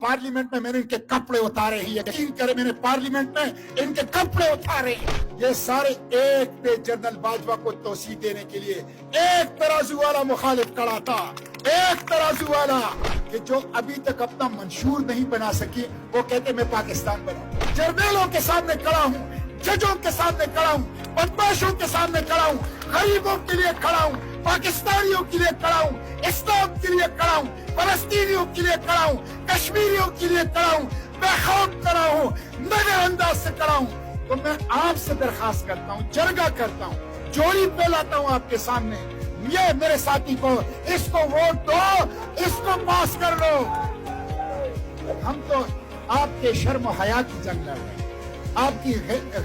Parliament में मैंने इनके कपड़े उतारे हैं, यकीन करें मैंने पार्लियामेंट में इनके कपड़े उतारे हैं। ये सारे एक पे जनरल बाजवा को तोसी देने के लिए एक तराजू वाला मुखालिफ खड़ा था, एक तराजू वाला कि जो अभी तक अपना मंशूर नहीं बना सकी वो कहते मैं पाकिस्तान बनाऊं। जर्नलों के सामने खड़ा हूँ, जजों के सामने खड़ा हूँ, बदमाशों के सामने खड़ा हूँ, गरीबों के लिए खड़ा हूँ, पाकिस्तानियों के लिए खड़ा हूँ, इस्लाम के लिए खड़ा हूँ, फलस्तीनियों के लिए खड़ा हूँ, कश्मीरियों के लिए खड़ा हूँ, बेखौफ खड़ा हूँ, नजरअंदाज से खड़ा हूँ। तो मैं आपसे दरखास्त करता हूँ, जरगा करता हूँ, जोड़ी फैलाता हूँ आपके सामने, ये मेरे साथी को इसको वोट दो, इसको पास कर लो। हम तो आपके शर्म और हया की जंग लड़ रहे हैं, आपकी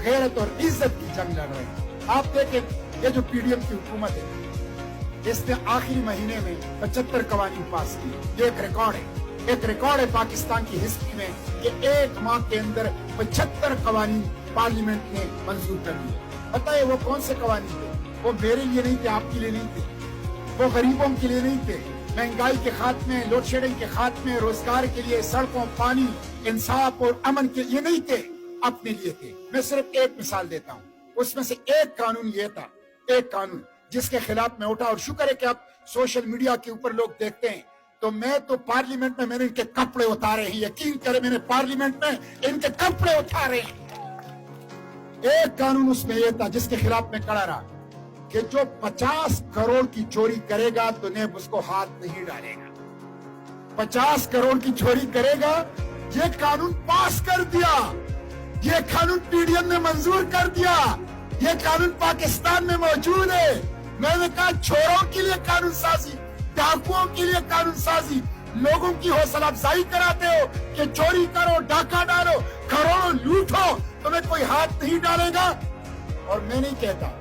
गैरत और इज्जत की जंग लड़ रहे हैं। आप देखें ये जो पीडीएम की हुकूमत है, इसने आखिरी महीने में 75 कवानीन पास की। ये एक रिकॉर्ड है, एक रिकॉर्ड है पाकिस्तान की हिस्ट्री में कि एक माह के अंदर 75 कवानीन पार्लियामेंट ने मंजूर कर दिए। पता है वो कौन से कवानीन थे? वो मेरे लिए नहीं थे, आपके लिए नहीं थे, वो गरीबों के लिए नहीं थे, महंगाई के खात्मे, लोड शेडिंग के खात्मे, रोजगार के लिए, सड़कों, पानी, इंसाफ और अमन के लिए नहीं थे, अपने लिए थे। मैं सिर्फ एक मिसाल देता हूँ, उसमें से एक कानून ये था, एक कानून जिसके खिलाफ मैं उठा। और शुक्र है कि आप सोशल मीडिया के ऊपर लोग देखते हैं। तो मैं तो पार्लियामेंट में मैंने इनके कपड़े उतारे हैं, यकीन करें मैंने पार्लियामेंट में इनके कपड़े उतारे हैं। एक कानून उसमें यह था जिसके खिलाफ मैं खड़ा रहा कि जो 50 करोड़ की चोरी करेगा तो नेब उसको हाथ नहीं डालेगा। 50 करोड़ की चोरी करेगा, ये कानून पास कर दिया, ये कानून पीडीएम ने मंजूर कर दिया, ये कानून पाकिस्तान में मौजूद है। मैंने कहा चोरों के लिए कानून साजी, डाकुओं के लिए कानून साजी, लोगों की हौसला अफजाई कराते हो कि चोरी करो, डाका डालो, करोड़ों लूटो, तुम्हें कोई हाथ नहीं डालेगा। और मैं नहीं कहता,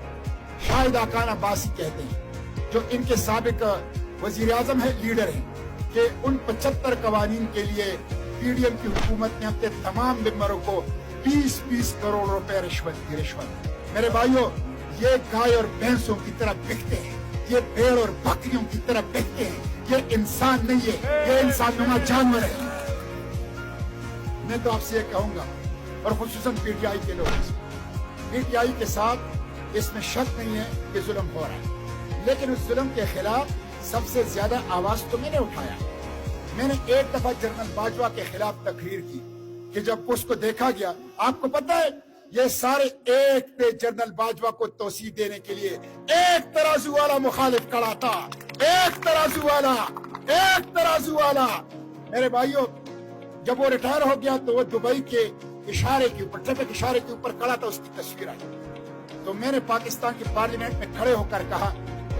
शाहिद खान अब्बासी कहते हैं जो इनके साबिक वजीर आजम है, लीडर है, कि उन 75 कवानीन के लिए पीडीएम की हुकूमत ने अपने तमाम मेंबरों को 20-20 करोड़ रुपए रिश्वत दी। रिश्वत मेरे भाइयों, ये गाय और भैंसों की तरह बिकते हैं, ये भेड़ और बकरियों की तरह बिकते हैं, ये इंसान नहीं है, ये इंसानुमा जानवर है। मैं तो आपसे ये कहूंगा, और खुसूसन पीटीआई के लोग, पीटीआई के साथ इसमें शक नहीं है कि जुल्म हो रहा है, लेकिन उस जुल्म के खिलाफ सबसे ज्यादा आवाज तो मैंने उठाया। मैंने एक दफा जनरल बाजवा के खिलाफ तकरीर की कि जब उसको देखा गया, आपको पता है ये सारे एक पे जनरल बाजवा को तोसी देने के लिए एक तराजू वाला मुखालिफ खड़ा था, एक तराजू वाला, एक तराजू वाला। मेरे भाइयों, जब वो रिटायर हो गया तो वो दुबई के इशारे के ऊपर, ट्रैफिक इशारे के ऊपर खड़ा था, उसकी तस्वीर आई। तो मैंने पाकिस्तान की पार्लियामेंट में खड़े होकर कहा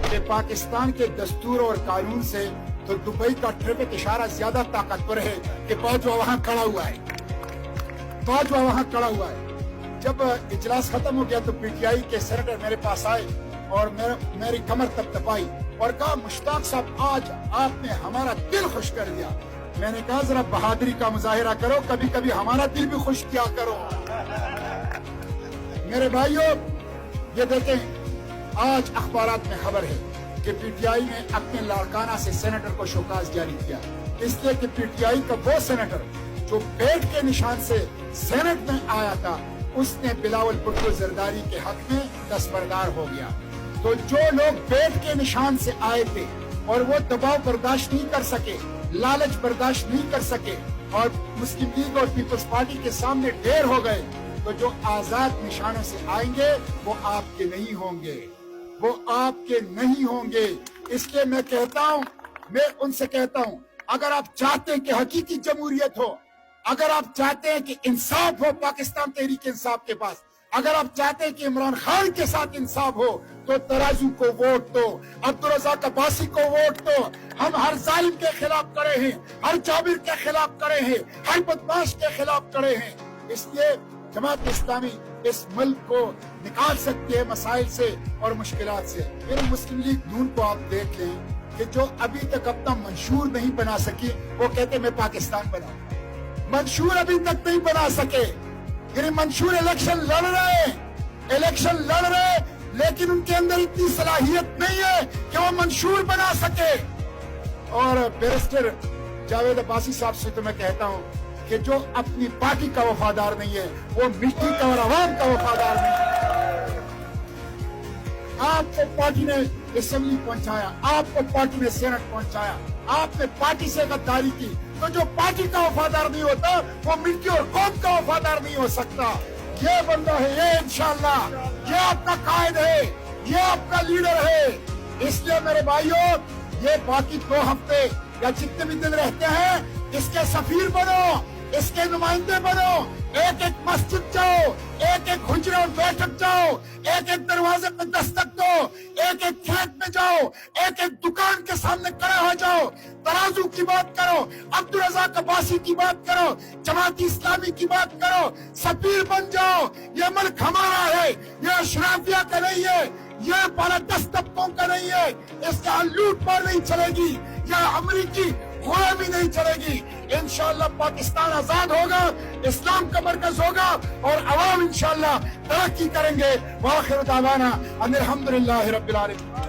कि पाकिस्तान के दस्तूर और कानून से तो दुबई का ट्रैफिक इशारा ज्यादा ताकतवर है कि बाजवा वहां खड़ा हुआ है, बाजवा वहां खड़ा हुआ है। जब इजलास खत्म हो गया तो पीटीआई के सेनेटर मेरे पास आए और मेरी कमर तपतपाई और कहा, मुश्ताक साहब आज आपने हमारा दिल खुश कर दिया। मैंने कहा जरा बहादुरी का मुजाहिरा करो, कभी कभी हमारा दिल भी खुश किया करो। मेरे भाइयों, ये देखें आज अखबारात में खबर है कि पीटीआई ने अपने लाड़काना से सेनेटर को शोकाज जारी किया, इसलिए कि पीटीआई का वो सेनेटर जो पेट के निशान से सेनेट में आया था, उसने बिलावल भुट्टो जरदारी के हक में दस्तबरदार हो गया। तो जो लोग पेट के निशान से आए थे और वो दबाव बर्दाश्त नहीं कर सके, लालच बर्दाश्त नहीं कर सके और मुस्लिम लीग और पीपल्स पार्टी के सामने ढेर हो गए, तो जो आजाद निशानों से आएंगे वो आपके नहीं होंगे, वो आपके नहीं होंगे। इसलिए मैं कहता हूँ, मैं उनसे कहता हूँ, अगर आप चाहते हैं कि हकीकी जमहूरियत हो, अगर आप चाहते हैं कि इंसाफ हो पाकिस्तान तहरीक इंसाफ के पास, अगर आप चाहते हैं कि इमरान खान के साथ इंसाफ हो, तो तराजू को वोट दो, अब्दुल रज़ाक अब्बासी को वोट दो। हम हर जालिम के खिलाफ खड़े हैं, हर जाबिर के खिलाफ खड़े हैं, हर बदमाश के खिलाफ खड़े हैं। इसलिए जमात इस्लामी इस मुल्क को निकाल सकती है मसाइल से और मुश्किलात से। फिर मुस्लिम लीग नून को आप देख लें कि जो अभी तक अपना मंशूर नहीं बना सकी, वो कहते मैं पाकिस्तान बनाऊंगा। मंशूर अभी तक नहीं बना सके, यानी मंशूर इलेक्शन लड़ रहे हैं, इलेक्शन लड़ रहे, लेकिन उनके अंदर इतनी सलाहियत नहीं है कि वो मंशूर बना सके। और बैरिस्टर जावेद अब्बासी साहब से तो मैं कहता हूँ कि जो अपनी पार्टी का वफादार नहीं है वो मिट्टी का और अवाम का वफादार नहीं है। आपको पार्टी ने असेंबली पहुंचाया, आपको पार्टी ने सेनेट पहुंचाया, आपने पार्टी से गद्दारी की, तो जो पार्टी का वफादार नहीं होता वो मिट्टी और कौम का वफादार नहीं हो सकता। ये बंदा है, ये इंशाअल्लाह ये आपका कायद है, ये आपका लीडर है। इसलिए मेरे भाइयों, ये बाकी 2 हफ्ते या जितने भी दिन रहते हैं इसके सफीर बनो, इसके नुमाइंदे बनो। एक एक मस्जिद जाओ, एक एक हुजरा और बैठक जाओ, एक एक दरवाजे पे दस्तक दो, एक एक खेत में जाओ, एक एक दुकान के सामने खड़े हो जाओ, तराजू की बात करो, अब्दुल रज़ाक अब्बासी की बात करो, जमात इस्लामी की बात करो, सफीर बन जाओ। ये मुल्क हमारा है, ये अशराफिया का नहीं है, ये बालादस्त तबकों का नहीं है। इसका लूट मार नहीं चलेगी, या अमरीकी गुलामी नहीं चलेगी। इंशाअल्लाह पाकिस्तान आजाद होगा, इस्लाम का मरकज होगा और अवाम इंशाअल्लाह तरक्की करेंगे। वाखिर दावाना अनिल हम्दुलिल्लाहि रब्बिल आलमीन।